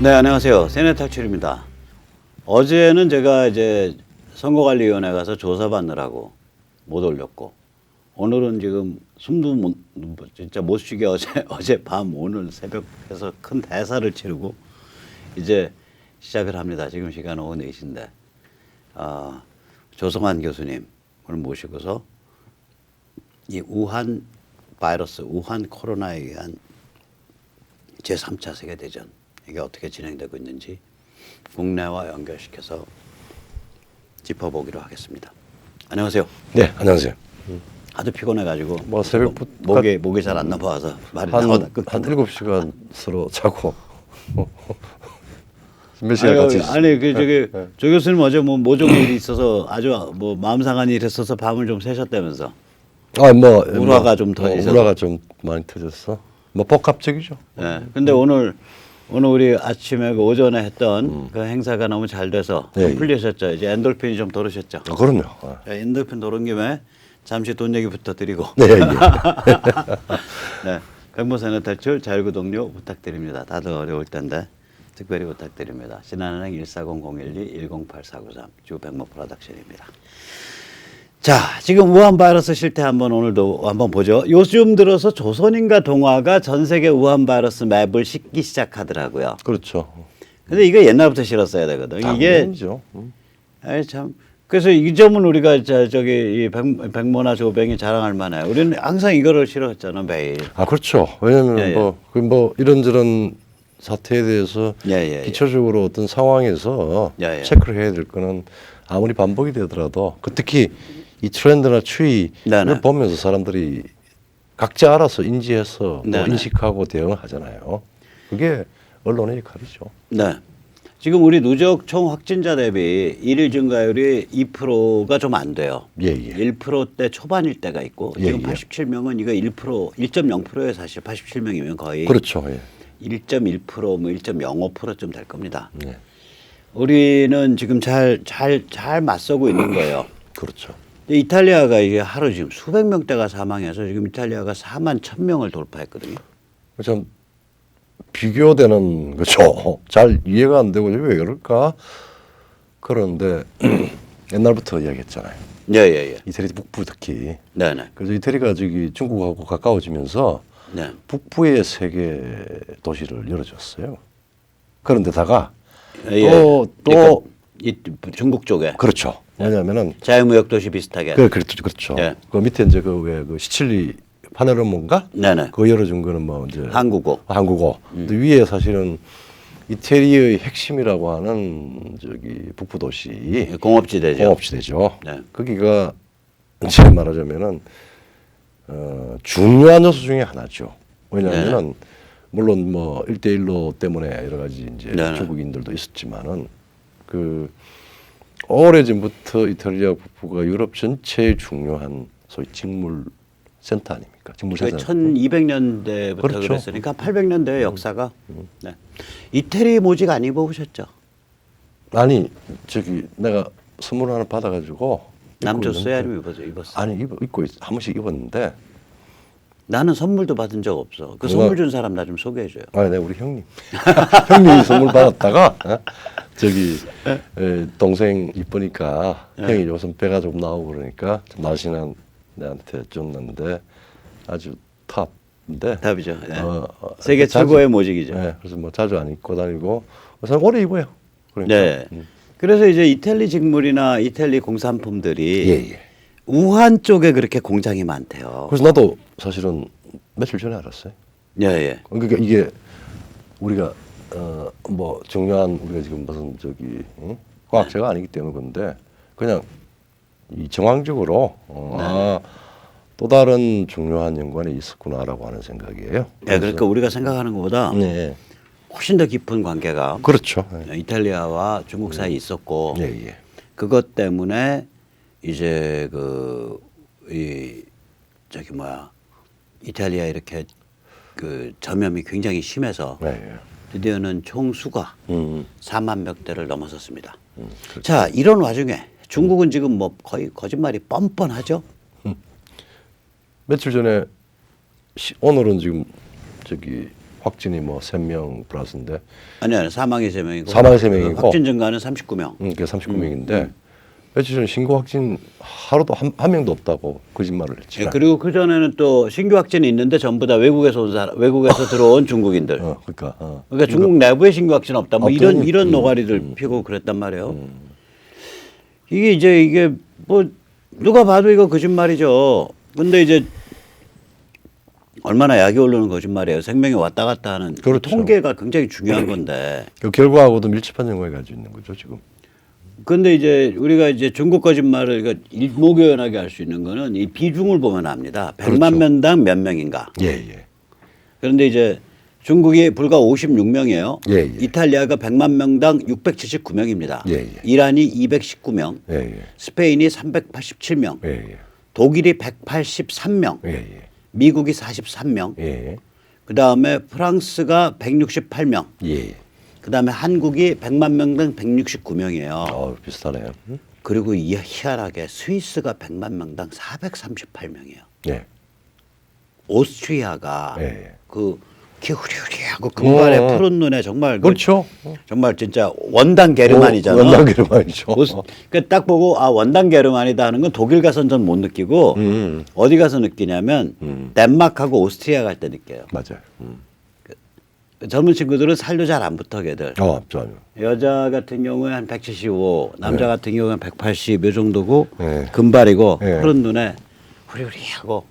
네, 안녕하세요. 세네 탈출입니다. 어제는 제가 이제 선거관리위원회 가서 조사받느라고 못 올렸고, 오늘은 지금 숨도 진짜 못 쉬게 어젯밤 오늘 새벽에서 큰 대사를 치르고 이제 시작을 합니다. 지금 시간 오후 4시인데, 조성환 교수님을 모시고서 이 우한 바이러스, 우한 코로나에 의한 제3차 세계대전, 이게 어떻게 진행되고 있는지 국내와 연결시켜서 짚어보기로 하겠습니다. 안녕하세요. 네, 안녕하세요. 하도 피곤해가지고 뭐 새벽부터 목이 잘 안 나와서 말이 한 나오다 끊다. 7시간 서로 자고 몇 시간 같이 있었어요. 아니 조 교수님 어제 뭐 모종 일이 있어서 아주 뭐 마음 상한 일이 있어서 밤을 좀 새셨다면서. 울화가 좀 터지셔서. 울화가 좀 많이 터졌어. 뭐 복합적이죠. 네. 근데 오늘 우리 아침에 그 오전에 했던 그 행사가 너무 잘 돼서 좀 예. 풀리셨죠. 이제 엔돌핀이 좀 돌으셨죠. 그럼요. 자, 엔돌핀 도는 김에 잠시 돈 얘기부터 드리고. 네, 예. 네. 백모세네 탈출 자율구 동료 부탁드립니다. 다들 어려울 텐데 특별히 부탁드립니다. 신한은행 140-012-108493 주 백모 프로덕션입니다. 자, 지금 우한 바이러스 실태 오늘도 한번 보죠. 요즘 들어서 조선인과 동아가 전 세계 우한 바이러스 맵을 싣기 시작하더라고요. 그렇죠. 근데 이거 옛날부터 실었어야 되거든. 이게 당연히죠. 아이 참. 그래서 이 점은 우리가 저기 이 백모나 조뱅이 자랑할 만해요. 우리는 항상 이거를 실었잖아 매일. 그렇죠. 왜냐하면 예, 예. 뭐 이런저런 사태에 대해서 예. 기초적으로 어떤 상황에서 예. 체크를 해야 될 거는 아무리 반복이 되더라도 특히 이 트렌드나 추이를 네네. 보면서 사람들이 각자 알아서 인지해서 네네. 인식하고 대응을 하잖아요. 그게 언론의 역할이죠. 네. 지금 우리 누적 총 확진자 대비 일일 증가율이 2%가 좀 안 돼요. 예. 1%대 초반일 때가 있고 예, 지금 예. 87명은 이거 1.0%예요. 사실 87명이면 거의 그렇죠. 예. 1.1% 뭐 1.05%쯤 될 겁니다. 예. 우리는 지금 잘 맞서고 있는 거예요. 그렇죠. 이탈리아가 이게 하루 지금 수백 명대가 사망해서 지금 이탈리아가 4만 1,000명을 돌파했거든요. 참 비교되는 거죠. 잘 이해가 안 되고 왜 그럴까? 그런데 옛날부터 이야기했잖아요. 예. 이태리 북부 특히. 네네. 그래서 이태리가 저기 중국하고 가까워지면서 네. 북부의 세계 도시를 열어줬어요. 그런데다가 그러니까 이 중국 쪽에 그렇죠. 왜냐하면은 자유무역 도시 비슷하게. 그렇죠. 예. 그 밑에 이제 그 시칠리 파네르몬가 네네. 그거 열어준 거는 뭐 이제 한국어. 근데 위에 사실은 이태리의 핵심이라고 하는 저기 북부 도시 공업지대죠. 공업지대죠. 네. 거기가 이제 말하자면은 중요한 요소 중에 하나죠. 왜냐하면은 물론 뭐 1대1로 때문에 여러 가지 이제 네네. 중국인들도 있었지만은 그 오래전부터 이탈리아 북부가 유럽 전체의 중요한 소위 직물 센터 아닙니까? 직물 센터. 1200년대부터 그렇죠. 그랬으니까 800년대 역사가. 네. 이태리 모직 안 입어보셨죠? 아니 저기 내가 선물 하나 받아가지고 남 입고 줬어요? 있는데. 아니면 입었어? 아니 입고 한 번씩 입었는데. 나는 선물도 받은 적 없어. 그 선물 준 사람 나 좀 소개해줘요. 네, 우리 형님. 형님이 선물 받았다가 저기 동생 이쁘니까 형이 요즘 배가 좀 나오고 그러니까 좀 날씬한 내한테 줬는데 아주 탑인데. 답이죠. 네. 세계 최고의 모직이죠. 네, 그래서 뭐 자주 안 입고 다니고 그래서 오래 입어요. 그러니까. 네. 그래서 이제 이탈리 직물이나 이탈리 공산품들이 예. 우한 쪽에 그렇게 공장이 많대요. 그래서 나도 사실은 며칠 전에 알았어요. 예. 그러니까 이게 우리가 뭐 중요한 우리가 지금 무슨 저기 과학자가 아니기 때문에 그런데 그냥 이 정황적으로 또 다른 중요한 연관이 있었구나라고 하는 생각이에요. 네, 그러니까 우리가 생각하는 것보다 네, 훨씬 더 깊은 관계가 그렇죠. 이탈리아와 중국 사이에 있었고 예. 그것 때문에 이제 이탈리아 이렇게 그 전염이 굉장히 심해서 예. 드디어는 총 수가 4만 명대를 넘어섰습니다. 그렇죠. 자, 이런 와중에 중국은 지금 뭐 거의 거짓말이 뻔뻔하죠. 며칠 전에 오늘은 지금 저기 확진이 뭐 3명 플러스인데 아니요, 사망이 3명이고 사망이 3명이고 확진 증가는 39명. 그게 39명인데 며칠 전 신고 확진 하루도 한 명도 없다고 거짓말을 했지. 예, 그리고 그 전에는 또 신규 확진이 있는데 전부 다 외국에서 온 사람, 외국에서 들어온 중국인들. 그러니까 중국 내부에 신규 확진 없다. 뭐 이런 노가리를 피고 그랬단 말이에요. 이게 뭐 누가 봐도 이거 거짓말이죠. 근데 이제 얼마나 약이 오르는 거짓말이에요. 생명이 왔다 갔다 하는 그 그렇죠. 통계가 굉장히 중요한 건데. 그 결과하고도 밀접한 연관이 가지고 있는 거죠 지금. 근데 이제 우리가 이제 중국 거짓말을 그러니까 일목요연하게 할 수 있는 거는 이 비중을 보면 압니다. 100만 그렇죠. 명당 몇 명인가. 예. 그런데 이제 중국이 불과 56명이에요. 예. 이탈리아가 100만 명당 679명입니다. 예. 이란이 219명, 예. 스페인이 387명, 예. 독일이 183명, 예. 미국이 43명, 예. 그다음에 프랑스가 168명, 예. 그다음에 한국이 100만 명당 169명이에요. 비슷하네요. 그리고 희한하게 스위스가 100만 명당 438명이에요. 예. 오스트리아가 예. 그 키후리후리하고 금발에 푸른 눈에 정말 그렇죠. 정말 진짜 원당 게르만이잖아. 원당 게르만이죠. 그러니까 딱 보고 아 원당 게르만이다 하는 건 독일 가서는 전 못 느끼고 어디 가서 느끼냐면 덴마크하고 오스트리아 갈 때 느껴요. 맞아요. 젊은 친구들은 살도 잘 안 붙어 걔들. 전혀. 여자 같은 경우에 한 175, 남자 같은 경우에 한 180 요 정도고 네. 금발이고 네. 푸른 눈에 후리후리하고.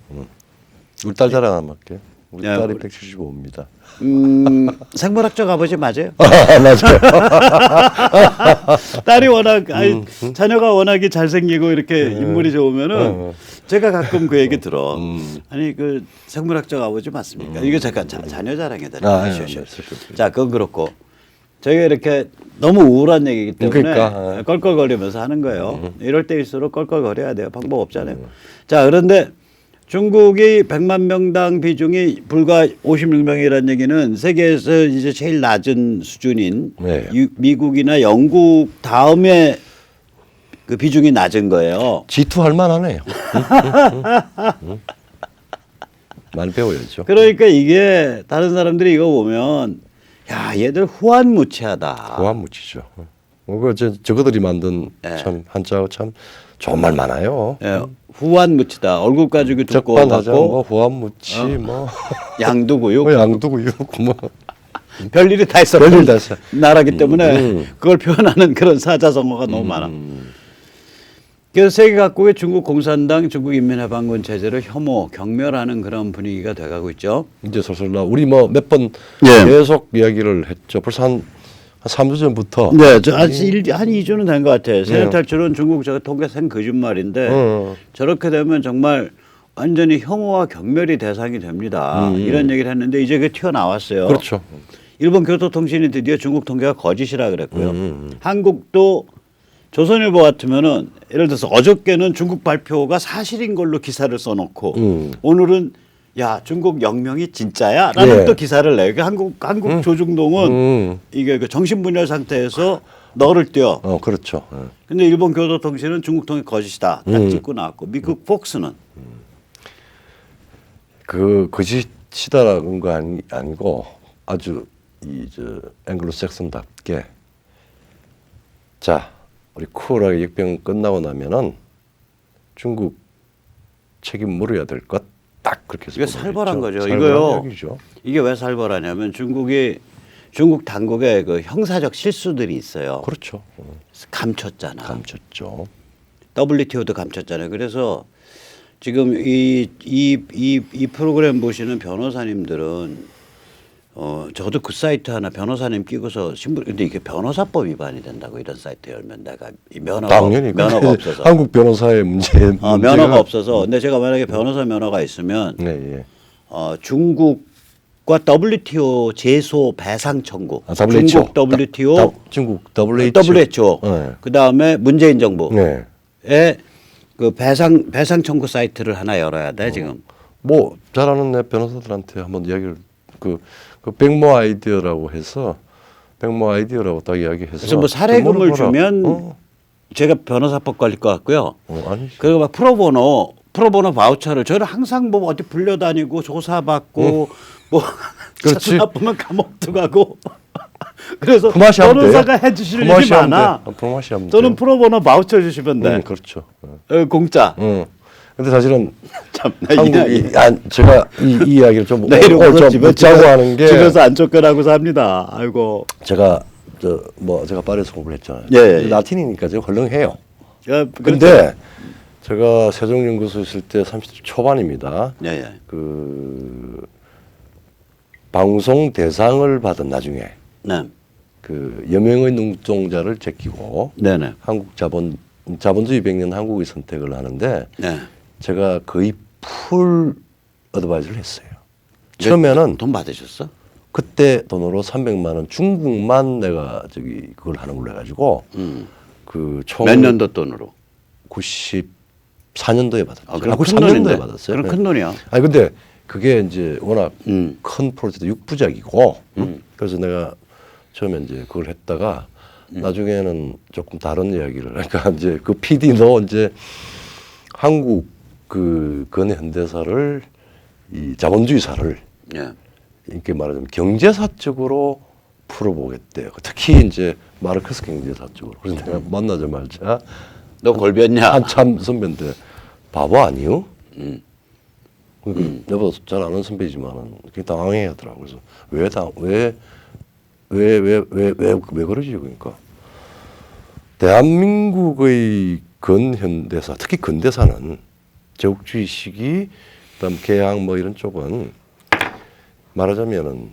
우리 딸 자랑 안 할게. 우리 야, 딸이 175입니다. 생물학적 아버지 맞아요? 맞아요. 딸이 워낙 자녀가 워낙에 잘생기고 이렇게 인물이 좋으면은 제가 가끔 그 얘기 들어. 아니 그 생물학적 아버지 맞습니까? 이거 잠깐 자녀 자랑에 대한 자, 그건 그렇고 저희가 이렇게 너무 우울한 얘기이기 때문에 그러니까. 껄껄거리면서 하는 거예요. 이럴 때일수록 껄껄거려야 돼요. 방법 없잖아요. 자, 그런데 중국이 100만 명당 비중이 불과 56명이라는 얘기는 세계에서 이제 제일 낮은 수준인 네. 미국이나 영국 다음에 그 비중이 낮은 거예요. G2 할 만하네요. 많이 배워야죠. 그러니까 이게 다른 사람들이 이거 보면 야, 얘들 후한무치하다. 고함무치죠. 저거들이 만든 네. 참 한자어 참 좋은 말 많아요. 예, 후한무치다. 얼굴 가지고 두꺼워 적반하장 갖고 뭐 후함무치 뭐 양두구육 양두구육 뭐 별일이 다 있어. 별일 다 있어. 나라기 때문에 그걸 표현하는 그런 사자성어가 너무 많아. 그래서 세계 각국의 중국 공산당, 중국 인민해방군 체제를 혐오, 경멸하는 그런 분위기가 돼가고 있죠. 이제 슬슬 우리 뭐 몇 번 예. 계속 이야기를 했죠. 벌써 한 3주 전부터. 네, 한 2주는 된 것 같아요. 세력 탈출은 중국 저 통계생 거짓말인데 저렇게 되면 정말 완전히 혐오와 경멸이 대상이 됩니다. 이런 얘기를 했는데 이제 그게 튀어나왔어요. 그렇죠. 일본 교토통신이 드디어 중국 통계가 거짓이라 그랬고요. 한국도 조선일보 같으면은 예를 들어서 어저께는 중국 발표가 사실인 걸로 기사를 써놓고 오늘은 야 중국 영명이 진짜야라는 예. 또 기사를 내. 한국 조중동은 이게 그 정신분열 상태에서 너를 띄워. 그렇죠. 근데 일본 교토통신은 중국 통계 거짓이다. 딱 찍고 나왔고 미국 폭스는 그 거짓이다라는 거 아니고 아주 앵글로색슨답게 자 우리 쿨하게 역병 끝나고 나면은 중국 책임 물어야 될 것 딱 그렇게 이게 살벌한 거죠. 살벌한 이거요. 이야기죠. 이게 왜 살벌하냐면 중국 당국의 그 형사적 실수들이 있어요. 그렇죠. 감췄잖아. 감췄죠. WTO도 감췄잖아요. 그래서 지금 이 프로그램 보시는 변호사님들은 저도 그 사이트 하나 변호사님 끼고서 근데 이게 변호사법 위반이 된다고 이런 사이트 열면 내가 당연히 면허가 없어서 한국 변호사의 면허가 없어서 근데 제가 만약에 변호사 면허가 있으면 네. 중국과 WTO 제소 배상 청구 WHO. 중국 WTO 중국 WHO 네. 그다음에 문재인 정부의 네. 그 배상 청구 사이트를 하나 열어야 돼 지금. 뭐 잘하는 내 변호사들한테 한번 이야기를 그 백모 아이디어라고 해서 백모 아이디어라고 딱 이야기해서 그래서 뭐 사례금을 주면 제가 변호사법 걸릴 것 같고요. 아니지. 그리고 막 프로보노 바우처를 저는 항상 뭐 어디 불려다니고 조사받고 뭐 그렇지. 자주 나쁘면 감옥도 가고 그래서 품앗이 하면 변호사가 돼요. 해주실 품앗이 일이 하면 많아. 돼. 품앗이 하면 저는 돼요. 프로보노 바우처 주시면 돼. 그렇죠. 공짜. 근데 사실은 참, 한국이 제가 이 이야기를 좀 내일 오늘 오늘 좀 집에 묻자고 하는 게 집에서 안 쫓겨나고 삽니다. 아이고. 제가 제가 파리에서 공부를 했잖아요. 예. 라틴이니까 제가 헐렁해요. 그렇죠. 근데 제가 세종연구소 있을 때 30대 초반입니다. 예. 그 방송 대상을 받은 나중에 네. 그 여명의 눈동자를 제끼고 네네. 한국 자본주의 100년 한국의 선택을 하는데 네. 제가 거의 풀 어드바이즈를 했어요. 처음에는 돈 받으셨어? 그때 돈으로 300만 원 중국만 내가 그걸 하는 걸로 해가지고 그 총 몇 년도 돈으로? 94년도에 받았죠. 아, 그럼 큰 돈인데. 받았어요. 그럼 큰 돈이야. 아니 근데 그게 이제 워낙 음. 큰 프로젝트 6부작이고 그래서 내가 처음에 이제 그걸 했다가 나중에는 조금 다른 이야기를 그러니까 이제 그 PD도 이제 한국 그 근현대사를 이 자본주의사를 예. 이렇게 말하자면 경제사적으로 풀어보겠대요. 특히 이제 마르크스 경제사 쪽으로. 그래서 내가 만나자마자 너 골변냐? 한참 선배인데 바보 아니요? 내가 잘 아는 선배지만은 되게 당황해 하더라고. 그래서 왜 그러지? 그러니까 대한민국의 근현대사, 특히 근대사는 제국주의 시기, 그다음 개항 뭐 이런 쪽은 말하자면은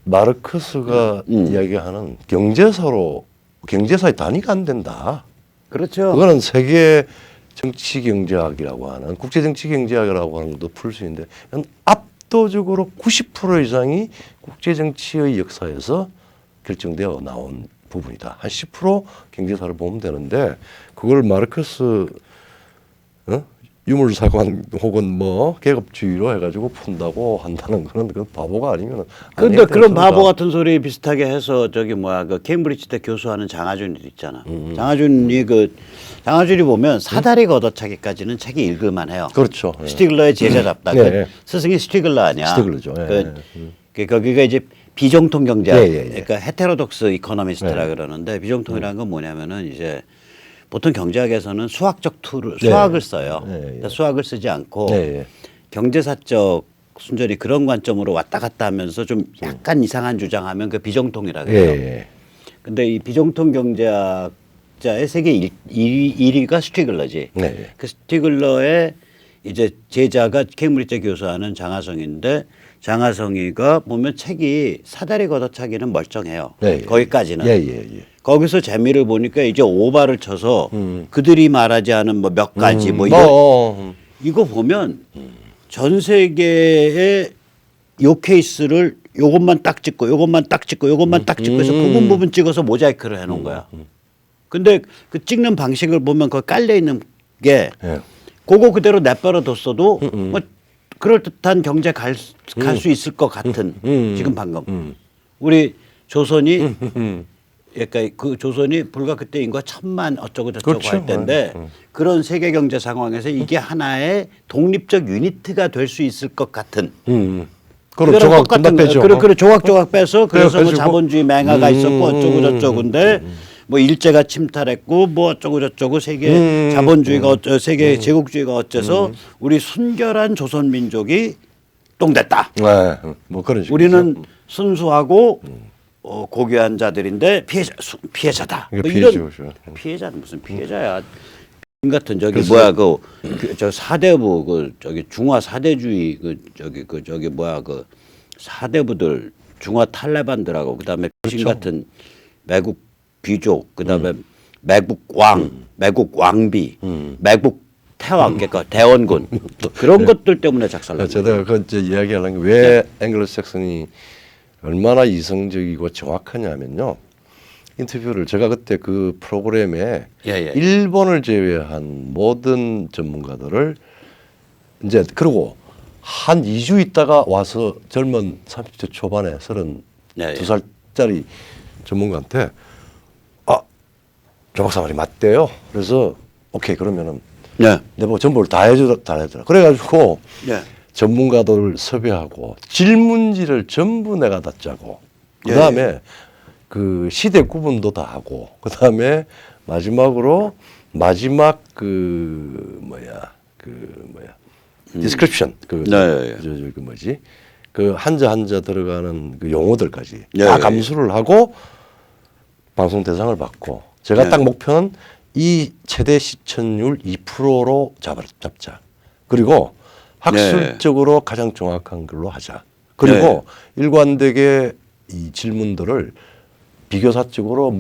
마르크스가 이야기하는 경제사의 단위가 안 된다. 그렇죠. 그거는 세계 정치 경제학이라고 하는 국제 정치 경제학이라고 하는 것도 풀 수 있는데 압도적으로 90% 이상이 국제 정치의 역사에서 결정되어 나온 부분이다. 한 10% 경제사를 보면 되는데 그걸 마르크스 유물사관 혹은 뭐 계급주의로 해가지고 푼다고 한다는 거는 그 바보가 아니면. 근데 그런 바보 같은 소리 비슷하게 해서 저기 뭐야 그 케임브리지 때 교수하는 장하준이 있잖아. 장하준이 보면 사다리 걷어차기까지는 책이 읽을만 해요. 그렇죠. 스티글러의 제자 잡다. 네. 그 스승이 스티글러 아니야. 스티글러죠. 거기가 이제 비정통 경제학, 예. 그러니까 헤테로독스 이코노미스트라 그러는데 비정통이라는 건 뭐냐면은 이제 보통 경제학에서는 수학적 툴을 수학을 써요. 그러니까 수학을 쓰지 않고 경제사적 순전히 그런 관점으로 왔다 갔다 하면서 좀 약간 이상한 주장하면 그 비정통이라 그래요. 근데 이 비정통 경제학자의 세계 1위가 스티글러지. 그 스티글러의 이제 제자가 케임브리지 교수하는 장하성인데 장하성이가 보면 책이 사다리 걷어차기는 멀쩡해요. 거기까지는. 거기서 재미를 보니까 이제 오바를 쳐서 그들이 말하지 않은 뭐 몇 가지 뭐 이거 보면 전 세계의 요 케이스를 요것만 딱 찍고 요것만 딱 찍고 요것만 딱 찍고 해서 부분 찍어서 모자이크를 해놓은 거야. 근데 그 찍는 방식을 보면 거기 깔려 있는 게 그거 그대로 내버려 뒀어도 뭐 그럴듯한 경제 갈 수 있을 것 같은 지금 방금 우리 조선이 그러니까 그 조선이 불과 그때 인구가 1000만 어쩌고 저쩌고 할 때인데 그런 세계 경제 상황에서 이게 하나의 독립적 유니트가 될 수 있을 것 같은 그럼 조각 끝나 빼죠. 그래 조각 빼서 그래서 뭐 자본주의 맹아가 있었고 어쩌고 저쩌고인데 뭐 일제가 침탈했고 뭐 어쩌고 저쩌고 세계 자본주의가 세계 제국주의가 어째서 우리 순결한 조선 민족이 똥됐다. 뭐 그런 식으로. 우리는 순수하고 고귀한 자들인데 피해자다. 뭐 이런 피해자는 무슨 피해자야? 같은 저기 뭐야 저 사대부 그 저기 중화 사대주의 저기 뭐야 그 사대부들 중화 탈레반들하고 그다음에 신 같은 매국 귀족 그다음에 매국 왕 매국 왕비 매국 태왕 그러니까 대원군 그런 것들 때문에 작살났어요. 제가 그 이제 이야기하는 게 왜 앵글로색슨이 얼마나 이성적이고 정확하냐면요. 인터뷰를 제가 그때 그 프로그램에 일본을 제외한 모든 전문가들을 이제 그러고 한 2주 있다가 와서 젊은 30대 초반에 32살짜리 전문가한테 조 박사 말이 맞대요. 그래서 오케이 그러면은 네. 내보고 정보를 다 해주더라. 그래가지고 네. 전문가들을 섭외하고 질문지를 전부 내가 다 짜고 예, 그다음에 그 시대 구분도 다 하고 그다음에 마지막 디스크립션 네, 그 뭐지 그 한자 들어가는 그 용어들까지 예, 다 예. 감수를 하고 방송 대상을 받고 제가 예. 딱 목표는 이 최대 시청률 2%로 잡자. 그리고 학술적으로 가장 정확한 걸로 하자. 그리고 일관되게 이 질문들을 비교사적으로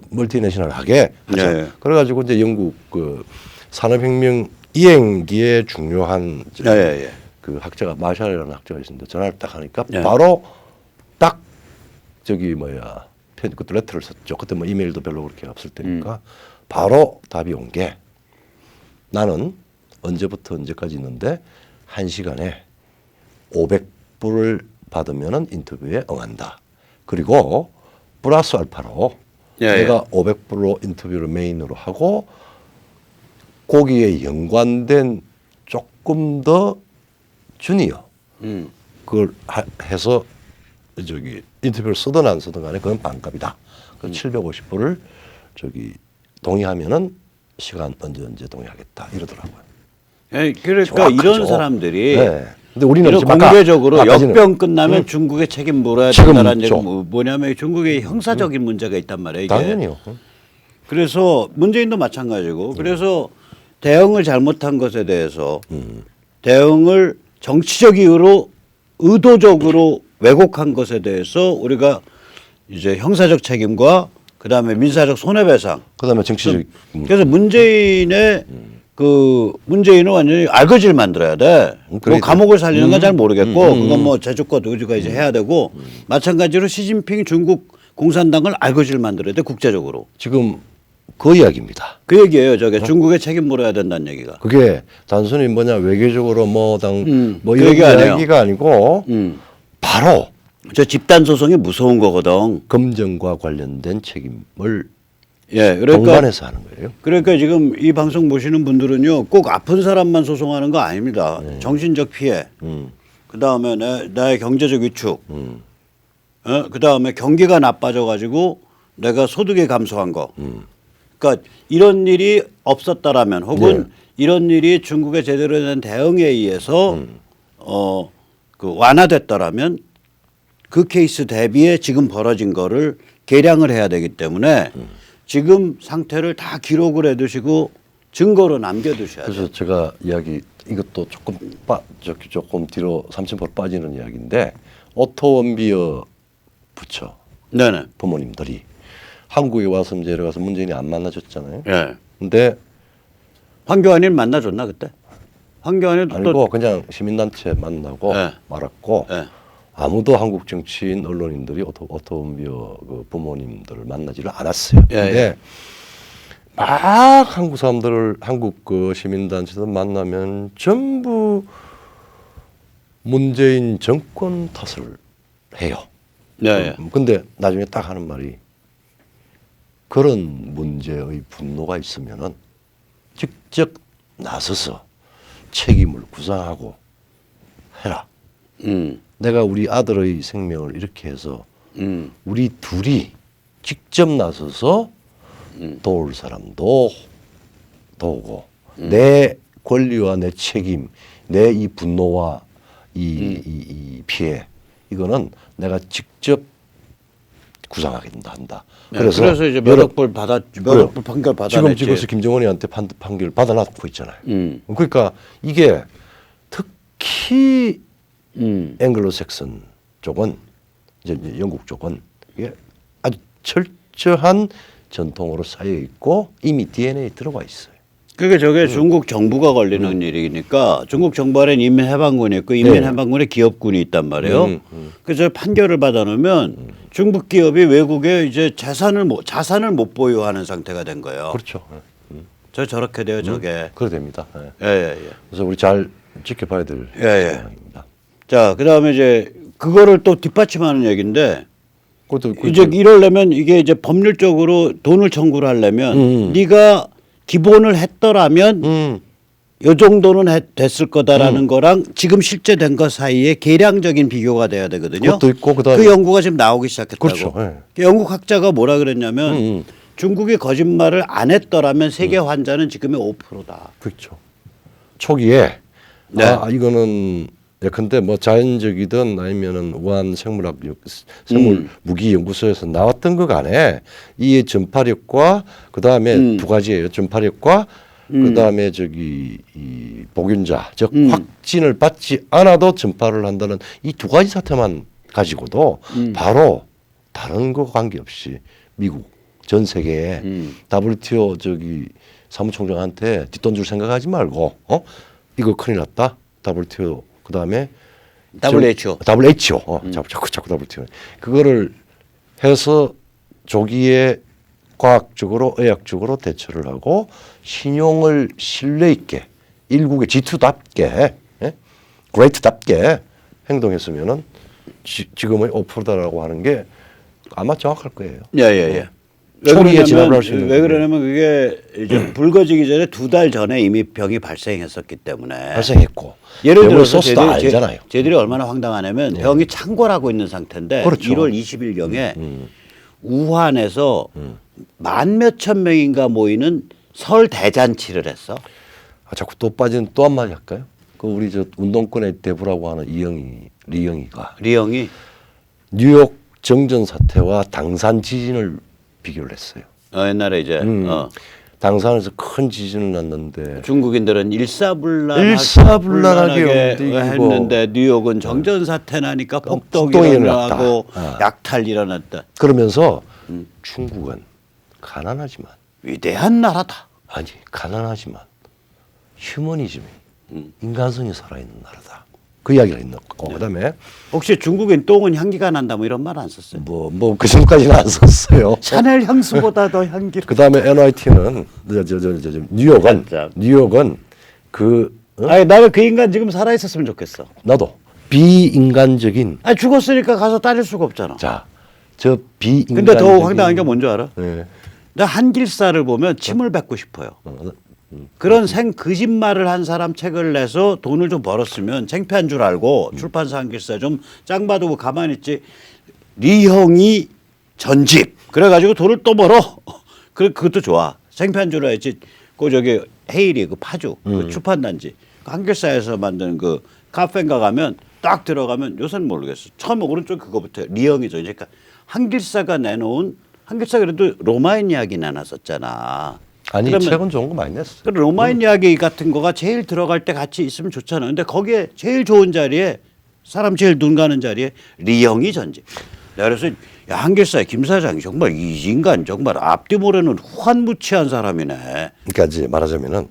멀티내셔널하게 하자. 네. 그래가지고 이제 영국 그 산업혁명 이행기에 중요한 예. 그 학자가 마샬이라는 학자가 있습니다. 전화를 딱 하니까 예. 바로 딱 그것도 레터를 썼죠. 그때 뭐 이메일도 별로 그렇게 없을 때니까 바로 답이 온 게 나는 언제부터 언제까지 있는데 1시간에 500불을 받으면은 인터뷰에 응한다. 그리고 플러스 알파로 내가 500불로 인터뷰를 메인으로 하고 거기에 연관된 조금 더 주니어 그걸 해서 인터뷰를 쓰든 안 쓰든 간에 그건 반값이다. 그 750불을 동의하면은 시간 언제 동의하겠다 이러더라고요. 예, 그러니까 정확하죠. 이런 사람들이 네. 근데 우리는 이런 지금 아까 공개적으로 아까지는 역병 끝나면 중국의 책임 물어야 지금 된다는 얘기가 묻죠. 뭐냐면 중국의 형사적인 문제가 있단 말이에요. 이게. 당연히요. 그래서 문재인도 마찬가지고 그래서 대응을 잘못한 것에 대해서 대응을 정치적 이유로 의도적으로 왜곡한 것에 대해서 우리가 이제 형사적 책임과 그다음에 민사적 손해배상. 그다음에 정치적 그래서 문재인은 완전히 알거지를 만들어야 돼. 뭐 그래야죠. 감옥을 살리는 건 잘 모르겠고 그건 뭐 제주과 노주가 이제 해야 되고 마찬가지로 시진핑 중국 공산당을 알거지를 만들어야 돼 국제적으로. 지금 그 이야기입니다. 그 얘기예요. 저게 중국의 책임 물어야 된다는 얘기가. 그게 단순히 외교적으로 뭐 그 이런 얘기 아니에요. 이야기가 아니고 바로 저 집단 소송이 무서운 거거든. 검증과 관련된 책임을 예, 그러니까 동반해서 하는 거예요. 그러니까 지금 이 방송 보시는 분들은요, 꼭 아픈 사람만 소송하는 거 아닙니다. 정신적 피해, 그 다음에 나의 경제적 위축, 그 다음에 경기가 나빠져 가지고 내가 소득이 감소한 거. 그러니까 이런 일이 없었다라면 혹은 이런 일이 중국의 제대로 된 대응에 의해서 완화됐다라면 그 케이스 대비에 지금 벌어진 거를 계량을 해야 되기 때문에 지금 상태를 다 기록을 해두시고 증거로 남겨두셔야 돼요. 그래서 제가 이것도 조금 뒤로 30% 빠지는 이야기인데 오토원비어 부처 네네. 부모님들이 한국에 와서 내려가서 문재인이 안 만나줬잖아요. 예. 근데 황교안이는 만나줬나 그때? 황교안이도 아니고 또 그냥 시민단체 만나고 네. 말았고 예. 아무도 한국 정치인 언론인들이 오토원비어 그 부모님들을 만나지를 않았어요. 예, 근데 막 한국 사람들을 한국 그 시민단체들 만나면 전부 문재인 정권 탓을 해요. 네. 근데 나중에 딱 하는 말이 그런 문제의 분노가 있으면은 직접 나서서 책임을 구상하고 해라. 내가 우리 아들의 생명을 이렇게 해서 우리 둘이 직접 나서서 도울 사람도 도우고 내 권리와 내 책임, 내 이 분노와 이 피해 이거는 내가 직접 구상하게 한다. 네, 그래서 이제 몇 억불 판결 받아냈지. 지금 김정은이한테 판결 받아놨고 있잖아요. 그러니까 이게 특히 앵글로색슨 쪽은 이제 영국 쪽은 이게 아주 철저한 전통으로 쌓여 있고 이미 DNA에 들어가 있어요. 그게 저게 중국 정부가 걸리는 일이니까 중국 정부 안에 인민해방군이 있고 인민해방군에 기업군이 있단 말이에요. 그래서 판결을 받아놓으면 중국 기업이 외국에 이제 자산을 못 보유하는 상태가 된 거예요. 그렇죠. 저렇게 돼요, 저게. 그래 됩니다. 예. 그래서 우리 잘 지켜봐야 될 상황입니다. 자, 그다음에 이제 그거를 또 뒷받침하는 얘기인데 그것도 이제 이러려면 이게 이제 법률적으로 돈을 청구를 하려면 네가 기본을 했더라면 요 정도는 됐을 거다라는 거랑 지금 실제 된 것 사이에 계량적인 비교가 돼야 되거든요. 그것도 있고 그다음에 그 연구가 지금 나오기 시작했다고. 그렇죠. 예. 그 영국 학자가 뭐라 그랬냐면 중국이 거짓말을 안 했더라면 세계 환자는 지금의 5%다. 그렇죠. 초기에 네. 이거는 예컨대 뭐 자연적이든 아니면은 우한 생물 무기 연구소에서 나왔던 것 간에 이 전파력과 그 다음에 두 가지예요. 전파력과 그 다음에 저기 이 복균자 즉 확진을 받지 않아도 전파를 한다는 이 두 가지 사태만 가지고도 바로 다른 거 관계없이 미국 전 세계에 WTO 저기 사무총장한테 뒷돈 줄 생각하지 말고 이거 큰일 났다. WTO 그 다음에 WHO. 자꾸 WTO 그거를 해서 조기에 과학적으로 의학적으로 대처를 하고 신용을 신뢰 있게 일국의 G2답게 그레이트답게 행동했으면은 지금의 5%다라고 하는 게 아마 정확할 거예요. 예예예. 초기에 진압을 할 수 있는 왜 그러냐면 그게 이제 불거지기 전에 2달 전에 이미 병이 발생했었기 때문에 발생했고 예를 들어서 소스 다 알잖아요. 쟤들이 얼마나 황당하냐면 병이 창궐하고 있는 상태인데 그렇죠. 1월 20일경에 우한에서 만 몇천 명인가 모이는 설 대잔치를 했어. 자꾸 또 빠지는 또 한 마디 할까요? 그 우리 저 운동권의 대부라고 하는 리영이가 리영이 뉴욕 정전 사태와 당산 지진을 비교를 했어요. 옛날에 이제 당산에서 큰 지진을 났는데 중국인들은 일사불란하게 일사불란하게 움직이고 했는데 뉴욕은 정전 사태 나니까 폭동이 폭동이 일어나고 일어났다. 약탈이 일어났다. 그러면서 중국은 가난하지만 위대한 나라다. 아니 가난하지만 휴머니즘이 인간성이 살아있는 나라다. 그 이야기를 했고 그다음에 혹시 중국인 똥은 향기가 난다 뭐 이런 말 안 썼어요? 뭐 그 정도까지는 안 썼어요. 샤넬 향수보다 더 향기. 그다음에 NYT는 뉴욕은 그 아니 나는 그 인간 지금 살아 있었으면 좋겠어. 나도 비인간적인 아니 죽었으니까 가서 따질 수가 없잖아. 저 비인간적인 근데 더 황당한 게 뭔지 알아? 네. 나 한길사를 보면 침을 뱉고 싶어요. 그런 생 거짓말을 한 사람 책을 내서 돈을 좀 벌었으면 창피한 줄 알고 출판사 한길사 좀 짱 봐두고 가만히 있지. 리형이 전집 그래가지고 돈을 또 벌어. 그것도 좋아. 창피한 줄 알지. 그 저기 헤일이 그 파주 그 출판단지 그 한길사에서 만든 그 카페인가 가면 딱 들어가면 요새는 모르겠어. 처음 오른쪽 그거부터 리형이죠. 그러니까 한길사가 내놓은 한길사 그래도 로마인 이야기 내놨었잖아. 아니 그러면 책은 좋은 거 많이 냈어요. 그 로마인 이야기 같은 거가 제일 들어갈 때 같이 있으면 좋잖아. 근데 거기에 제일 좋은 자리에 사람 제일 눈 가는 자리에 리영이 전집. 내가 그래서 야, 한길사의 김 사장이 정말 이 인간 정말 앞뒤 모르는 후한무치한 사람이네. 그러니까 이제 말하자면은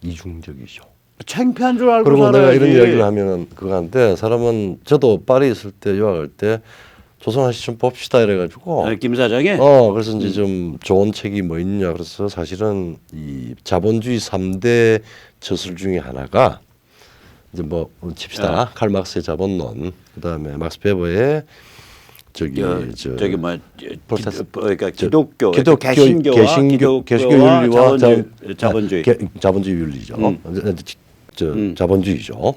이중적이죠. 창피한 줄 알고 그리고 살아야지. 내가 이런 이야기를 하면은 그거한데 사람은 저도 파리 있을 때 유학할 때 조선아 씨 좀 봅시다 이래가지고 김 사장이 그래서 이제 좀 좋은 책이 뭐 있냐 그래서 사실은 이 자본주의 3대 저술 중에 하나가 이제 뭐 칩시다 칼 막스의 자본론 그다음에 막스 베버의 저기 그러니까 기독교, 개신교 윤리와 자본주의 윤리죠. 자본주의죠.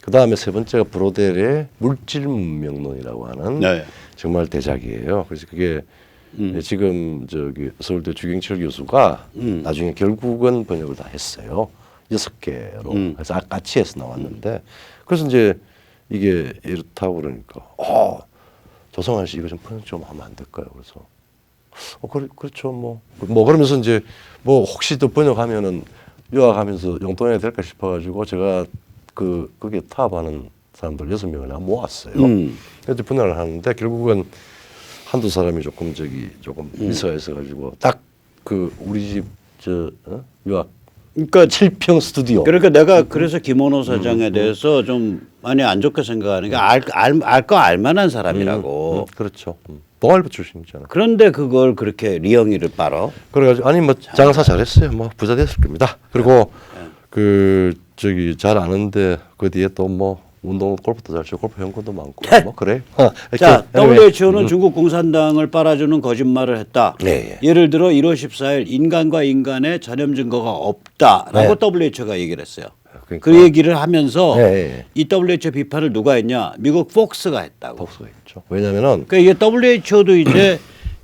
그다음에 세 번째가 브로델의 물질 문명론이라고 하는 네. 정말 대작이에요. 그래서 그게 지금 저기 서울대 주경철 교수가 나중에 결국은 번역을 다 했어요. 6개로 그래서 같이 해서 나왔는데 그래서 이제 이게 이렇다고 그러니까 조성환 씨 이거 좀 번역 좀 하면 안 될까요? 그래서 그렇죠 뭐 그러면서 이제 뭐 혹시 또 번역하면은 유학하면서 용돈이 될까 싶어가지고 제가 거기에 타협하는 사람들 6명을 모았어요. 그래서 분할을 하는데 결국은 한두 사람이 조금 미소해서 가지고 딱 그 우리 집 유학 그러니까 7평 스튜디오. 그러니까 내가 그래서 김원호 사장에 대해서 좀 많이 안 좋게 생각하는 게 알 거 알만한 사람이라고. 그렇죠. 동아일보 출신이잖아. 그런데 그걸 그렇게 리영이를 빨어. 그래가지고 아니 뭐 장사 잘했어요. 뭐 부자 됐을 겁니다. 그리고 그 저기 잘 아는데 그 뒤에 또 뭐 운동 골프도 잘 치고 골프 연구도 많고 뭐 그래. 자, anyway. WHO는 중국 공산당을 빨아주는 거짓말을 했다. 네, 예를 들어 1월 14일 인간과 인간의 전염 증거가 없다라고 네. WHO가 얘기를 했어요. 그러니까. 그 얘기를 하면서 네. 이 WHO 비판을 누가 했냐? 미국 폭스가 했다고. 복수가 있죠. 왜냐면은 그러니까 이게 WHO도 이제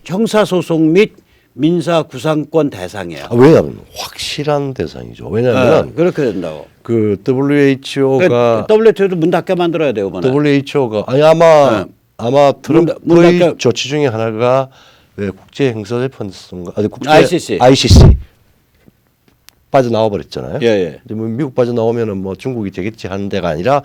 형사소송 및 민사 구상권 대상이에요. 왜냐면 확실한 대상이죠. 왜냐면은 그렇게 된다고. 그 WHO가 WHO도 문 닫게 만들어야 돼요, 이번에. WHO가 아니 아마 네. 아마 문 트럼프의 닫게- 조치 중에 하나가 왜 국제행사재판소인가 아니 국제 ICC. 빠져나와 버렸잖아요. 예, 예. 이제 뭐 미국 빠져나오면은 뭐 중국이 되겠지 하는 데가 아니라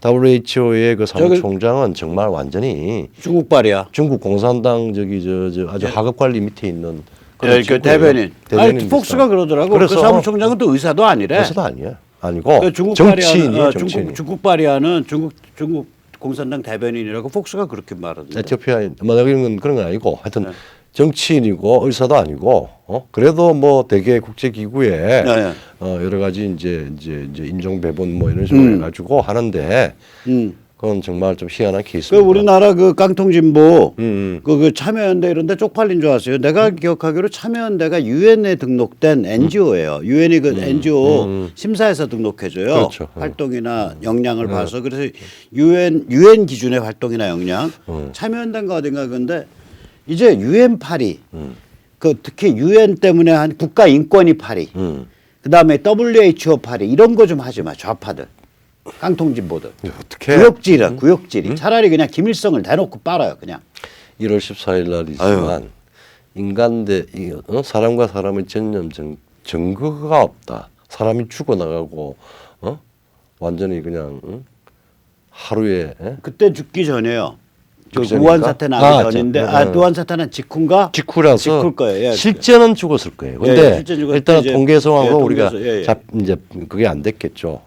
WHO의 그 사무총장은 정말 완전히 중국발이야. 중국 공산당 저기 저 아주 하급 관리 밑에 있는 예, 그 친구예요. 대변인. 아니, 폭스가 그러더라고. 그 그래서 사무총장은 또 의사도 아니래. 의사도 아니야. 아니고 그 중국 정치인이에요. 발의하는 정치인. 중국 발의하는 중국 공산당 대변인이라고 폭스가 그렇게 말하는데. 에티오피아 뭐 그런 건 아니고 하여튼 네. 정치인이고 의사도 아니고 그래도 뭐 대개 국제 기구에 네. 여러 가지 이제 인종 배분 뭐 이런 식으로 해가지고 하는데 그건 정말 좀 희한한 그 케이스입니다. 우리나라 그 깡통진보 음. 그 참여연대 이런데 쪽팔린 줄 알았어요. 내가 기억하기로 참여연대가 유엔에 등록된 NGO예요. 유엔이 그 NGO 심사에서 등록해줘요. 그렇죠. 활동이나 역량을 봐서 그래서 유엔 기준의 활동이나 역량. 참여연대인가 어딘가 근데 이제 유엔 파리 그 특히 유엔 때문에 한 국가 인권위 파리 그다음에 WHO 파리 이런 거 좀 하지 마 좌파들. 깡통진보들. 어떻게 구역질이야, 구역질이. 차라리 그냥 김일성을 대놓고 빨아요, 그냥. 1월 14일 날이지만 인간 사람과 사람의 전염 증거가 없다. 사람이 죽어나가고 완전히 그냥 하루에 그때 죽기 전에요. 그 죽기 우한 전인가? 사태 나기 전인데, 네. 우한 사태는 직후인가? 직후라서 직후일 거예요. 예. 실제는 죽었을 거예요. 예, 근데 실제 죽었을 일단 때 이제 통계 상황으로 예, 우리가 통계에서, 예, 예. 이제 그게 안 됐겠죠.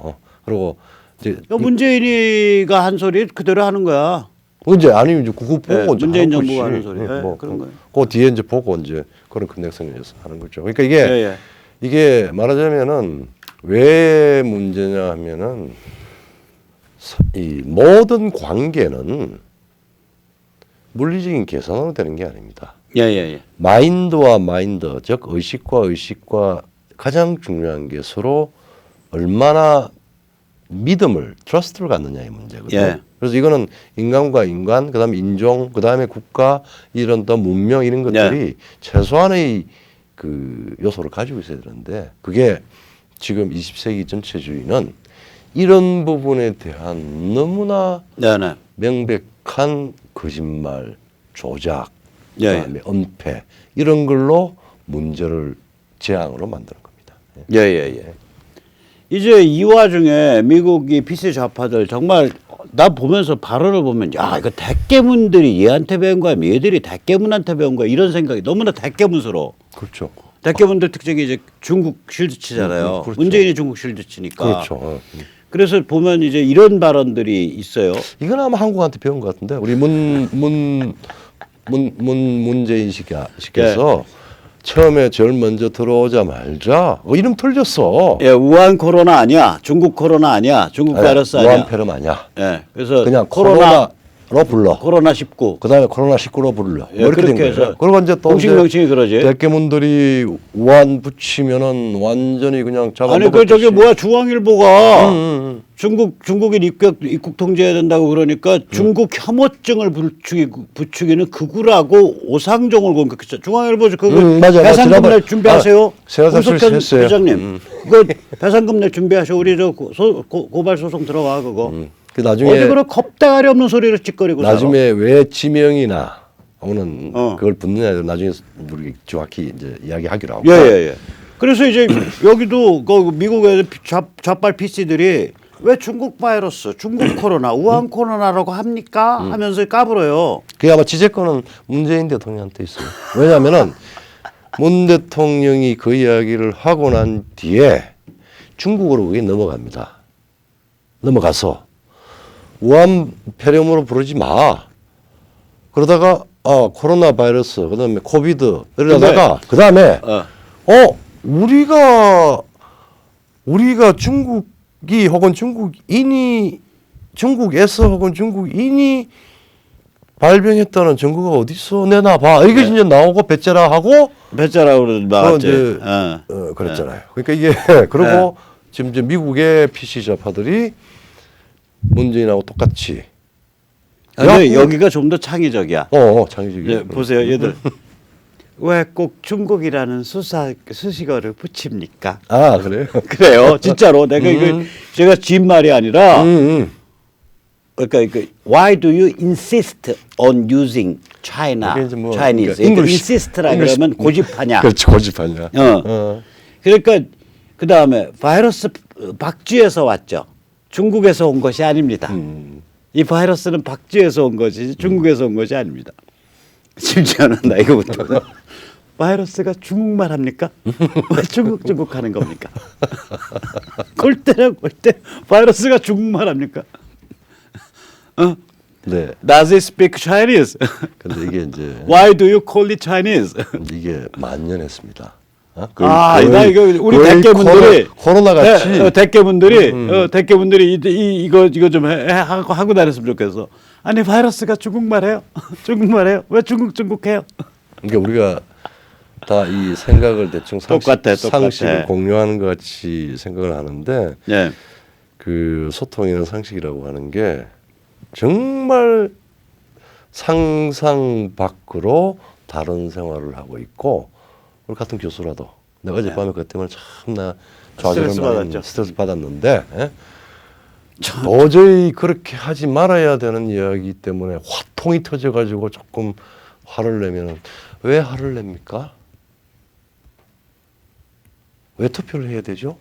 그리고 이제 문재인이가 한 소리 그대로 하는 거야. 이제 아니 이제 그거 보고 예, 이제 문재인 하는 정부가 거지. 하는 소리. 예, 뭐 그런 거예요. 그 뒤에 이제 보고 이제 그런 컨넥션에서 하는 거죠. 그러니까 이게 예, 예. 이게 말하자면은 왜 문제냐 하면은 이 모든 관계는 물리적인 계산으로 되는 게 아닙니다. 예, 예, 예. 마인드와 마인드, 즉 의식과 의식과 가장 중요한 게 서로 얼마나 믿음을, 트러스트를 갖느냐의 문제거든요. 예. 그래서 이거는 인간과 인간, 그다음에 인종, 그다음에 국가 이런 또 문명 이런 것들이 최소한의 그 요소를 가지고 있어야 되는데 그게 지금 20세기 전체주의는 이런 부분에 대한 너무나 네, 네. 명백한 거짓말, 조작, 예, 그다음에 은폐 이런 걸로 문제를 재앙으로 만드는 겁니다. 예, 예, 예. 이제 이 와중에 미국이 피스 좌파들 정말 나 보면서 발언을 보면 야 이거 대깨문들이 얘한테 배운 거야, 얘들이 대깨문한테 배운 거야 이런 생각이 너무나 대깨문스러워. 그렇죠. 대깨문들 특징이 이제 중국 실드치잖아요. 그렇죠. 문재인이 중국 실드치니까. 그렇죠. 그래서 보면 이제 이런 발언들이 있어요. 이건 아마 한국한테 배운 것 같은데 우리 문재인 씨께서 처음에 제일 먼저 들어오자마자 이름 틀렸어. 예, 우한 코로나 아니야, 중국 코로나 아니야, 중국 바이러스 아니야. 우한폐렴 아니야. 예, 그래서 그냥 코로나 불러. 코로나 19. 그다음에 코로나 19로 불러. 예, 뭐 이렇게 된 그렇게 거예요. 해서 그리고 이제 또 공식 명칭이 그러지. 대깨문들이 우한 붙이면은 완전히 그냥 잡아. 아니 그 저기 뭐야 중앙일보가 음. 중국인 입국 통제해야 된다고 그러니까 중국 혐오증을 부추기는 극우라고 오상종을 공격했죠. 중앙일보 그거 맞아. 배상금 지난번- 낼 준비하세요. 제가 홍석현 했어요. 회장님 이거 배상금 낼 준비하셔. 우리 저 고발 소송 들어가 그거. 그 나중에 어디 그런 겁대가리 없는 소리를 찌꺼리고 나중에 왜 지명이나 오는 어. 그걸 붙느냐 나중에 우리 정확히 이제 이야기하기로 하고. 예예예. 그래서 이제 여기도 그 미국의 좌빨 PC들이 왜 중국 바이러스, 중국 코로나, 우한 코로나라고 합니까? 하면서 까불어요. 그게 아마 지재권은 문재인 대통령한테 있어요. 왜냐하면은 문 대통령이 그 이야기를 하고 난 뒤에 중국으로 그게 넘어갑니다. 넘어가서 우한 폐렴으로 부르지 마. 그러다가 코로나 바이러스 그다음에 코비드 이러다가 그다음에 우리가 중국이 혹은 중국인이 중국에서 혹은 중국인이 발병했다는 증거가 어디 있어? 내놔봐. 이게 이제 나오고 배째라 하고 배짜라고 나왔지. 이제 어. 그랬잖아요. 그러니까 이게 그리고 지금 이제 미국의 PC 좌파들이 문재인하고 똑같이 근데 여기가 좀 더 창의적이야. 창의적이에요. 예, 보세요, 얘들. 왜 꼭 중국이라는 수식어를 붙입니까? 아 그래요? 그래요, 진짜로. 내가 이거 제가 진 말이 아니라. 그러니까 why do you insist on using China, 이게 이제 뭐 Chinese? 그러니까 English, insist라 English. 그러면 고집하냐? 그렇지 고집하냐. 그러니까 그 다음에 바이러스 박쥐에서 왔죠. 중국에서 온 것이 아닙니다. 이 바이러스는 박쥐에서 온 것이 중국에서 온 것이 아닙니다. 심지어는 나 이거부터 바이러스가 중국말 합니까? 왜 중국 하는 겁니까? 골때려 골때 바이러스가 중국말 합니까? 네. Does it speak Chinese? 근데 이게 이제 Why do you call it Chinese? 이게 만연했습니다. 나 이거 우리 대깨분들이 코로나 같이 대깨분들이 이거 좀 하고 다녔으면 좋겠어. 아니 바이러스가 중국말해요? 중국말해요? 왜 중국해요? 그러니까 우리가 다 이 생각을 대충 똑같아. 상식을 공유하는 것 같이 생각을 하는데 네. 그 소통이나 상식이라고 하는 게 정말 상상 밖으로 다른 생활을 하고 있고 우리 같은 교수라도 내가 어젯밤에 그것 때문에 참나 스트레스 받았는데 도저히 그렇게 하지 말아야 되는 이야기 때문에 화통이 터져가지고 조금 화를 내면 왜 화를 냅니까? 왜 투표를 해야 되죠?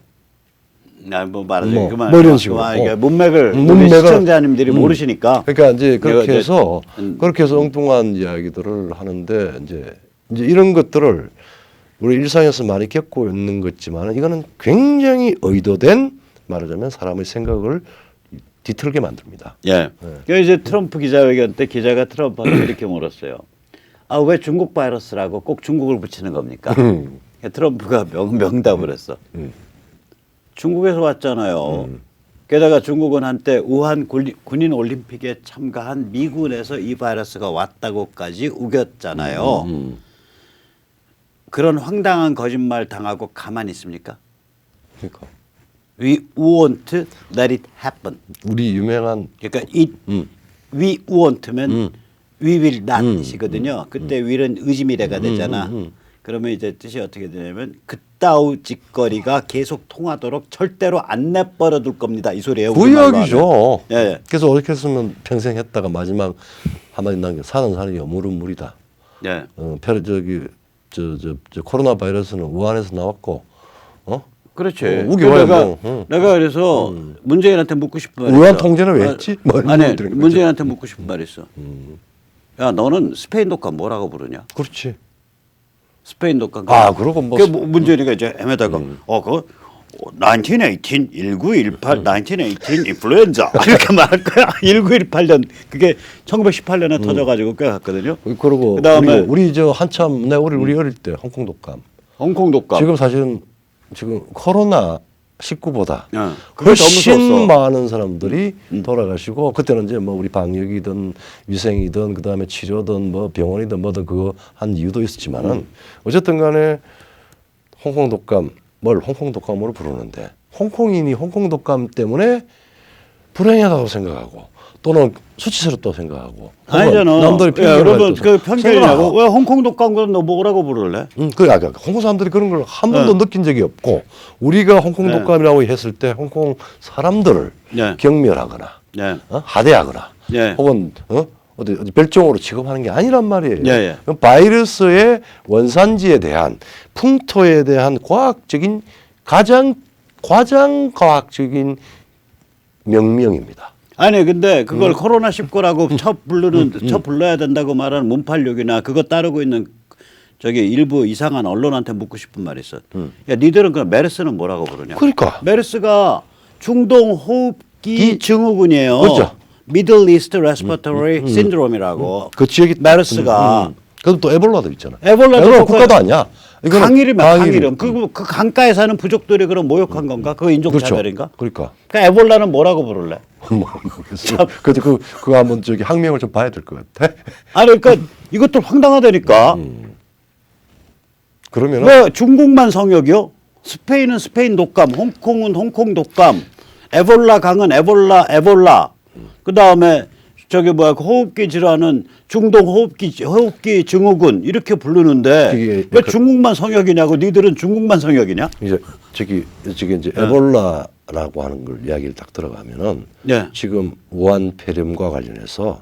뭐 말하자면 뭐 그만. 이런 식으로. 그러니까 문맥을 우리 시청자님들이 모르시니까. 그러니까 이제 그렇게 해서 이제, 엉뚱한 이야기들을 하는데 이제 이런 것들을 우리 일상에서 많이 겪고 있는 거지만 이거는 굉장히 의도된 말하자면 사람의 생각을 뒤틀게 만듭니다. 예. 그러니까 이제 트럼프 기자회견 때 기자가 트럼프한테 이렇게 물었어요. 아, 왜 중국 바이러스라고 꼭 중국을 붙이는 겁니까? 트럼프가 명답을 했어. 중국에서 왔잖아요. 게다가 중국은 한때 우한 군인 올림픽에 참가한 미군에서 이 바이러스가 왔다고까지 우겼잖아요. 그런 황당한 거짓말 당하고 가만히 있습니까? 그러니까 We want let it happen. 우리 유명한 그러니까 we want면 we will not이거든요. 그때 will은 의지미래가 되잖아. 그러면 이제 뜻이 어떻게 되냐면 그따위 짓거리가 계속 통하도록 절대로 안 내버려 둘 겁니다. 이 소리예요. 그 이야기죠. 예. 그래서 어떻게 했으면 평생 했다가 마지막 한마디 남겨 사는 사람이 물은 물이다. 예. 저 코로나 바이러스는 우한에서 나왔고, 그렇지. 내가 그래서 문재인한테 묻고 싶은 말이 우한 있어. 통제는 왜 했지? 아니 문재인한테 묻고 싶은 말이 있어. 야 너는 스페인 독감 뭐라고 부르냐? 그렇지. 스페인 독감. 그러고 뭐 문재인이가 이제 헤매다가 그거 1918, 1918, 1918 인플루엔자 이렇게 말할 거야. 1918년 그게 1918년에 터져가지고 꽤 갔거든요. 그러고 그다음에 우리 저 한참 우리 어릴 때 홍콩 독감. 홍콩 독감. 지금 사실은 코로나 19보다 그게 훨씬 더 무서웠어. 많은 사람들이 돌아가시고 그때는 이제 뭐 우리 방역이든 위생이든 그다음에 치료든 뭐 병원이든 뭐든 그거 한 이유도 있었지만은 어쨌든 간에 홍콩 독감 홍콩 독감으로 부르는데 홍콩인이 홍콩 독감 때문에 불행하다고 생각하고 또는 수치스럽다고 생각하고 아니잖아. 남들이 여러분 그 편견이냐고. 왜 홍콩 독감은 너 뭐라고 부를래? 홍콩 사람들이 그런 걸 한 번도 느낀 적이 없고 우리가 홍콩 독감이라고 했을 때 홍콩 사람들을 경멸하거나 하대하거나 혹은 어디 별종으로 취급하는 게 아니란 말이에요. 바이러스의 원산지에 대한 풍토에 대한 가장 과학적인 명명입니다. 아니 근데 그걸 코로나 19라고 첫 불러야 된다고 말하는 문팔육이나 그거 따르고 있는 저기 일부 이상한 언론한테 묻고 싶은 말이 있어. 야 니들은 그 메르스는 뭐라고 부르냐? 그러니까 메르스가 중동 호흡기 증후군이에요. 그렇죠. Middle East Respiratory Syndrome이라고. 그 지역이 메르스가. 그럼 또 에볼라도 있잖아. 에볼라도 국가도 아니야. 강이름. 그 강가에 사는 부족들이 그럼 모욕한 건가? 그거 인종차별인가? 그러니까. 에볼라는 뭐라고 부를래? 모르겠어요. 근데 그거 한번 저기 항명을 좀 봐야 될 것 같아. 아니 그러니까 이것도 황당하다니까. 그러면은 왜 중국만 성역이요? 스페인은 스페인 독감, 홍콩은 홍콩 독감, 에볼라 강은 에볼라. 그 다음에 저기 뭐야 그 호흡기 질환은 중동 호흡기 증후군 이렇게 부르는데 이게 왜 중국만 성역이냐고? 니들은 중국만 성역이냐? 이제 저기 이제 에볼라라고 하는 걸 이야기를 딱 들어가면은 네. 지금 우한 폐렴과 관련해서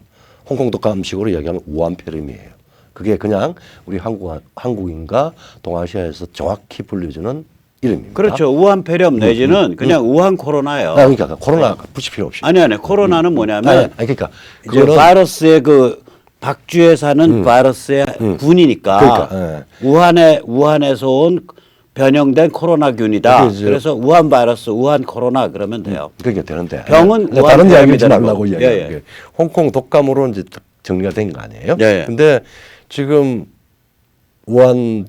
홍콩 독감식으로 이야기하면 우한 폐렴이에요. 그게 그냥 우리 한국인과 동아시아에서 정확히 불려주는 이름입니다. 그렇죠. 우한 폐렴 내지는 그냥 우한 코로나예요. 그러니까 코로나 붙일 필요 없이. 아니 코로나는 뭐냐면 그러니까 이제 바이러스의 그 박쥐에 사는 바이러스의 군이니까 그러니까, 우한에서 온 변형된 코로나균이다. 그게 이제- 그래서 우한 바이러스, 우한 코로나 그러면 돼요. 그게 되는데 병은 근데 우한 다른 이야기 폐렴이 좀 되는 하려고 거고. 이야기하는 예, 예. 게 홍콩 독감으로 이제 정리가 된 거 아니에요? 예, 예. 근데 지금 우한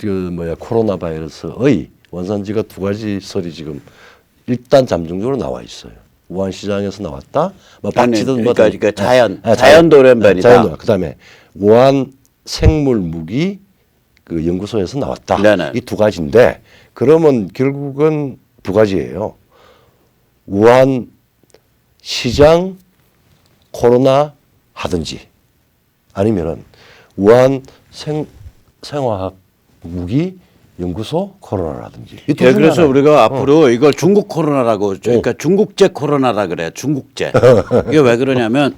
코로나 바이러스의 원산지가 두 가지 설이 지금 일단 잠정적으로 나와 있어요. 우한 시장에서 나왔다. 뭐 박쥐든 뭐 그러니까 자연 자연 돌연변이다. 자연 그다음에 우한 생물 무기 그 연구소에서 나왔다. 네네. 이 두 가지인데 그러면 결국은 두 가지예요. 우한 시장 코로나 하든지 아니면은 우한 생화학 무기 연구소 코로나라든지. 이 두 예, 중에 그래서 하나예요. 우리가 앞으로 이걸 중국 코로나라고 그러니까 중국제 코로나라 그래요. 중국제. 이게 왜 그러냐면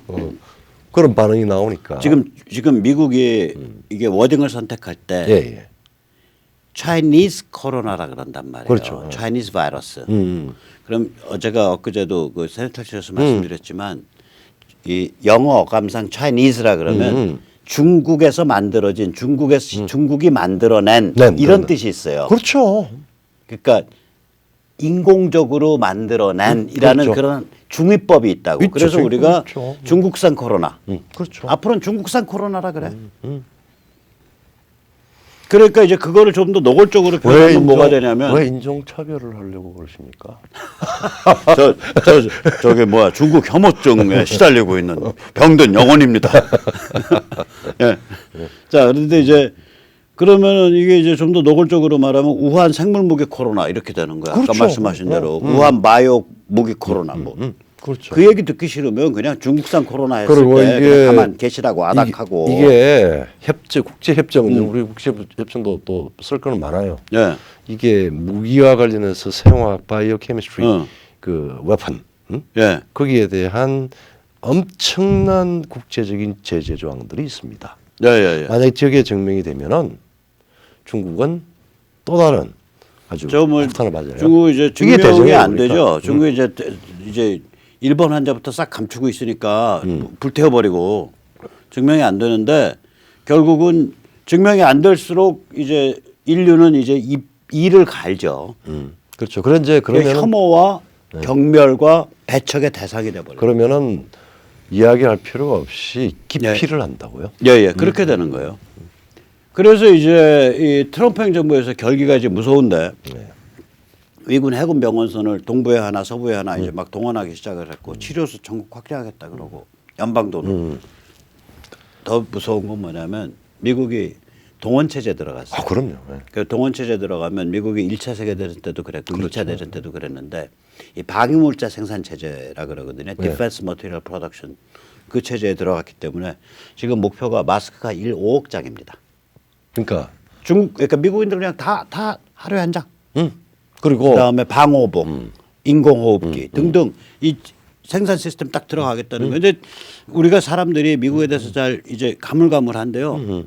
그런 반응이 나오니까. 지금 미국이 이게 워딩을 선택할 때 예, 예. Chinese 코로나라 그런단 말이에요. 그렇죠. Chinese 바이러스. 음. 그럼 제가 엊그제도 그 세네터실에서 말씀드렸지만 이 영어 어감상 Chinese라 그러면 중국에서 만들어진 중국이 만들어낸 이런 네. 뜻이 있어요. 그렇죠. 그러니까 인공적으로 만들어낸이라는 그렇죠. 그런 중위법이 있다고. 있죠. 그래서 우리가 그렇죠. 중국산 코로나. 그렇죠. 앞으로는 중국산 코로나라 그래. 그러니까 이제 그거를 좀 더 노골적으로 표현하면 뭐가 되냐면 왜 인종 차별을 하려고 그러십니까? 저게 뭐야 중국 혐오증에 시달리고 있는 병든 영혼입니다. 예. 자 그런데 이제 그러면은 이게 이제 좀 더 노골적으로 말하면 우한 생물무기 코로나 이렇게 되는 거야. 아까 그렇죠. 말씀하신 대로 우한 바이오 무기 코로나 뭐. 그렇죠. 그 얘기 듣기 싫으면 그냥 중국산 코로나 했을 그리고 때 이게 그냥 가만 계시라고 아닥하고. 이게 국제 협정은 우리 국제 협정도 또 쓸 거는 많아요. 예. 이게 무기와 관련해서 생화학 바이오 케미스트리 그 웨펀 예. 거기에 대한 엄청난 국제적인 제재 조항들이 있습니다. 예, 예, 예. 만약에 저게 증명이 되면은 중국은 또 다른 아주 폭탄을 맞아요. 중국 이제 이게 증명이 대전이에요, 안 그러니까. 되죠. 중국이 이제 일본 환자부터 싹 감추고 있으니까 불태워버리고 증명이 안 되는데 결국은 증명이 안 될수록 이제 인류는 이제 이를 갈죠. 그렇죠. 그런 이제 그러면 혐오와 경멸과 배척의 대상이 돼버려요. 그러면은 이야기할 필요가 없이 기피를 한다고요. 예, 그렇게 되는 거예요. 그래서 이제 이 트럼프 행정부에서 결기가 이제 무서운데 미군 해군 병원선을 동부에 하나 서부에 하나 이제 막 동원하기 시작을 했고 치료수 전국 확대하겠다 그러고 연방 돈으로. 더 무서운 건 뭐냐면 미국이 동원 체제 들어갔어요. 아, 그럼요. 네. 그 동원 체제 들어가면 미국이 1차 세계 대전 때도 그랬고 2차 대전 때도 그랬는데 이 방위물자 생산 체제라 그러거든요. Defense Material Production 그 체제에 들어갔기 때문에 지금 목표가 마스크가 5억 장입니다. 그러니까 그러니까 미국인들 그냥 다 하루에 한 장. 그리고 그다음에 방호복, 인공호흡기 등등 이 생산 시스템 딱 들어가겠다는 거예요. 근데 우리가 사람들이 미국에 대해서 잘 이제 가물가물한데요.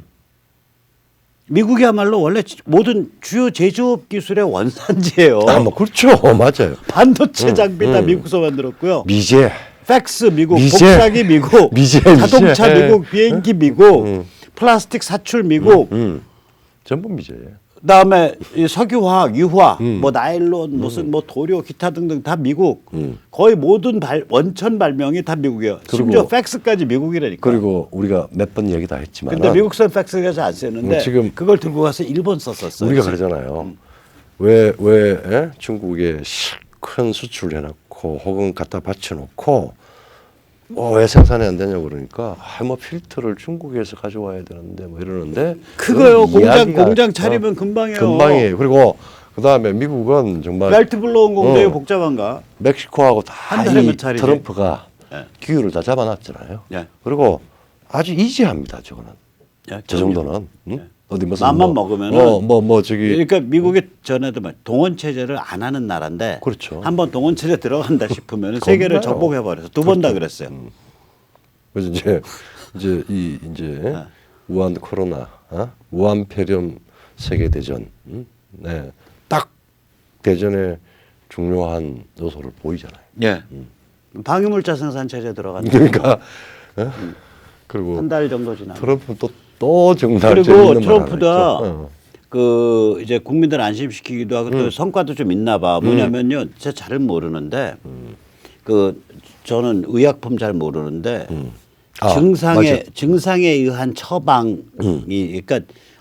미국이야말로 원래 모든 주요 제조업 기술의 원산지예요. 뭐 그렇죠. 맞아요. 반도체 장비 다 미국에서 만들었고요. 미제. 팩스 미국, 미제. 복사기 미국, 미제. 자동차 미국, 비행기 미국, 플라스틱 사출 미국, 전부 미제예요. 그다음에 이 석유화학, 유화, 뭐 나일론, 무슨 뭐 도료, 기타 등등 다 미국. 거의 모든 원천 발명이 다 미국이에요. 심지어 팩스까지 미국이라니까. 그리고 우리가 몇 번 얘기 다 했지만 근데 미국산 팩스가 잘 안 쓰는데 지금 그걸 들고 가서 일본 썼었어요. 우리가 그러잖아요. 왜 중국에 큰 수출을 해놓고 혹은 갖다 바쳐놓고 왜 생산이 안 되냐고 그러니까 뭐 필터를 중국에서 가져와야 되는데 뭐 이러는데 그거요. 그건 이야기가 공장 차리면 금방이에요. 금방이에요. 그리고 그다음에 미국은 정말 벨트 불러온 공장이 어. 복잡한가? 멕시코하고 한 다 달이면 이 차리지. 트럼프가 예. 기후를 다 잡아놨잖아요. 예. 그리고 아주 이지합니다. 저거는. 예, 저 정도는 응? 어디 무슨 맘만 뭐, 먹으면은 뭐 저기 그러니까 미국이 전에도 말 동원 체제를 안 하는 나라인데 그렇죠. 한번 동원 체제 들어간다 싶으면 세계를 겁나요. 정복해 버려서 두 번 다 그랬어요. 그래서 이제 우한 코로나, 우한 폐렴 세계 대전, 네, 딱 대전에 중요한 요소를 보이잖아요. 예. 방위물자 생산 체제 들어간다. 그러니까 그리고 한 달 정도 지나. 트럼프 또 정말 그리고 재밌는 말 트럼프도 하나 있죠. 그 이제 국민들 안심시키기도 하고 또 성과도 좀 있나 봐. 뭐냐면요, 제가 잘 모르는데 그 저는 의약품 잘 모르는데 아, 증상에 의한 처방이 그러니까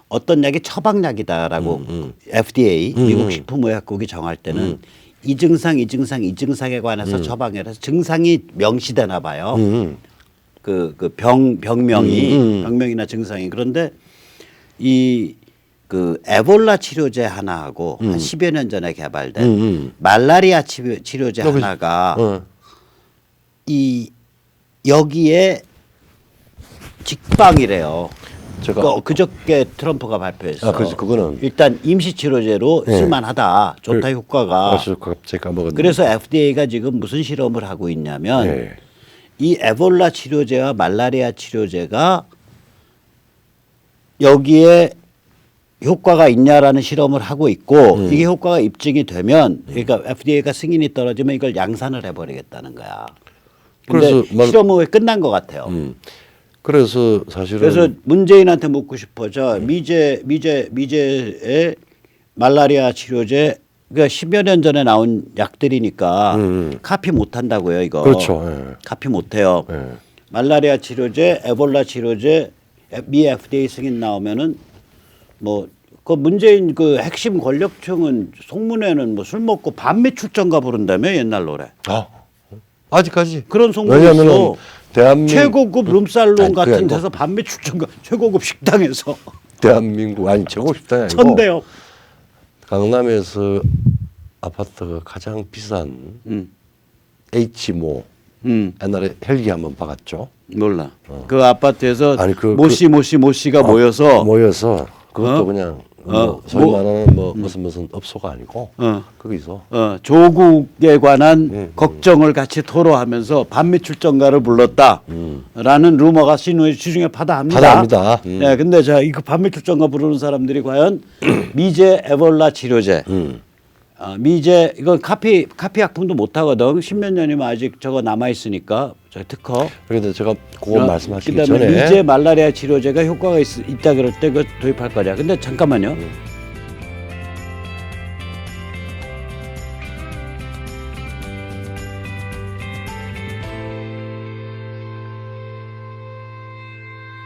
어떤 약이 처방약이다라고 FDA 미국 식품의약국이 정할 때는 이 증상에 관해서 처방을 해서 증상이 명시되나 봐요. 병명이나 증상이. 그런데 이 그 에볼라 치료제 하나하고 한 10여 년 전에 개발된 말라리아 치료제 하나가 이 여기에 직방이래요. 제가 그저께 트럼프가 발표했어. 그래서 그거는 일단 임시 치료제로 쓸만하다. 좋다 효과가. 갑자기 까먹었는데. 그래서 FDA가 지금 무슨 실험을 하고 있냐면 네. 이 에볼라 치료제와 말라리아 치료제가 여기에 효과가 있냐라는 실험을 하고 있고 이게 효과가 입증이 되면 그러니까 FDA가 승인이 떨어지면 이걸 양산을 해버리겠다는 거야. 근데 그래서 실험 후에 끝난 것 같아요. 그래서 사실은 그래서 문재인한테 묻고 싶어. 저 미제의 말라리아 치료제 그러니까 10여 년 전에 나온 약들이니까 카피 못 한다고요, 이거. 그렇죠. 예. 카피 못 해요. 예. 말라리아 치료제, 에볼라 치료제 미 FDA 승인 나오면은 뭐 그 문재인 그 핵심 권력층은 송문회는 뭐 술 먹고 반미 출전가 부른다며 옛날 노래. 아직까지 그런 송문이 왜냐하면 있어. 대한민국 최고급 룸살롱 아니, 그게 같은 아니고 데서 반미 출전가 최고급 식당에서 대한민국 아니 최고 식당이 아니고 천대요. 강남에서 아파트가 가장 비싼 H모 옛날에 헬기 한번 박았죠. 몰라. 그 아파트에서 아니, 모씨가 모여서 그것도 그냥 소위 말하는 무슨 업소가 아니고 거기서 조국에 관한 걱정을 같이 토로하면서 반미 출전가를 불렀다라는 루머가 시중에 파다합니다. 파다합니다. 네, 근데 자 이거 반미 출전가 부르는 사람들이 과연 미제 에볼라 치료제, 미제 이건 카피 약품도 못 하거든. 10몇 년이면 아직 저거 남아 있으니까 저 특허. 그런데 제가 그거 말씀하시기 그다음에 전에 미제 말라리아 치료제가 효과가 있다 그럴 때 그 도입할 거냐. 근데 잠깐만요.